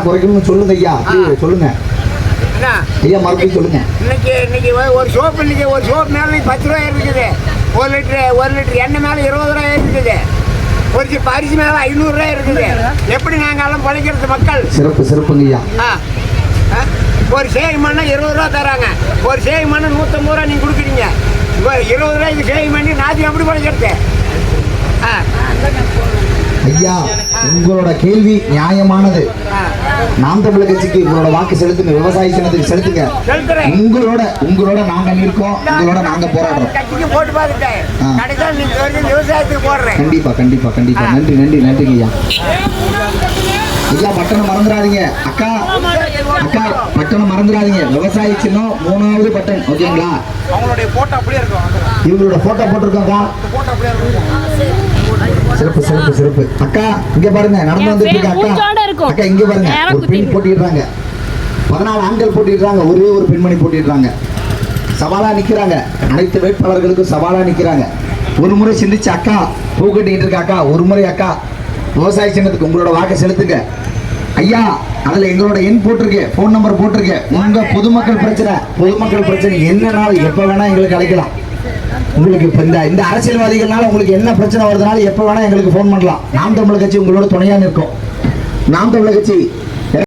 குறைக்கணும்னு சொல்லுங்க ஐயா. சொல்லுங்க ஐயா, மறுபடியும் சொல்லுங்க. இன்னைக்கு ஒரு சோப்பு மேலே 10 ரூபாய் இருக்குது. 1 லிட்டர் எண்ணெய் மேலே 20 ரூபாய் இருக்குது. ஒரு பரிசு மேலே 500 ரூபாய் இருக்குது. எப்படி நாங்கள் எல்லாம் பழைக்கிறது மக்கள்? சிறப்புங்க ஐயா. ஒரு சேவை மண்ணா 20 ரூபா தராங்க. ஒரு சேவை மண்ணா 150 ரூபா நீங்கள் கொடுக்குறீங்க. 20 ரூபாய்க்கு சேவை பண்ணி நாளைக்கு எப்படி பழைக்கிறது? ஐயா, உங்களோட கேள்வி நியாயமானது. நாம் தமிழர் கட்சிக்கு உங்களோட வாக்கு செலுத்துங்க, விவசாய சின்னத்துக்கு செலுத்துங்க. உங்களோட நாங்க இருக்கோம், உங்களோட நாங்க போராடுறோம். கண்டிப்பா. நன்றி ஐயா. ஐயா, பட்டணம் மறந்துடாதீங்க. அக்கா பட்டணம் மறந்துடாதீங்க. விவசாய சின்னம் 3வது பட்டன். ஓகேங்களா? இவங்களோட போட்டோ போட்டிருக்கோங்க. சிறப்பு. அக்கா இங்க பாருங்க, நடந்து வந்துட்டு இருக்க அக்கா இங்க பாருங்க. ஒரு பெண் போட்டிடுறாங்க, 14 ஆண்கள் போட்டிடுறாங்க, ஒரே ஒரு பெண்மணி போட்டிடுறாங்க. சவாலா நிக்கிறாங்க, அனைத்து வேட்பாளர்களுக்கும் சவாலா நிக்கிறாங்க. ஒரு முறை சிந்திச்சு அக்கா பூ கட்டிக்கிட்டு இருக்க அக்கா, ஒரு முறை அக்கா விவசாய சின்னத்துக்கு உங்களோட வாக்கு செலுத்துங்க ஐயா. அதுல எங்களோட எண் போட்டிருக்கு, போன் நம்பர் போட்டிருக்கு. உங்க பொதுமக்கள் பிரச்சனை என்னன்னாலும் எப்ப வேணா எங்களுக்கு அழைக்கலாம். உங்களுக்கு இப்போ இந்த அரசியல்வாதிகள்னால உங்களுக்கு என்ன பிரச்சனை வருதுனாலும் எப்போ வேணா எங்களுக்கு ஃபோன் பண்ணலாம். நாம் தமிழர் கட்சி உங்களோட துணையா நிற்கும். நாம் தமிழர் கட்சி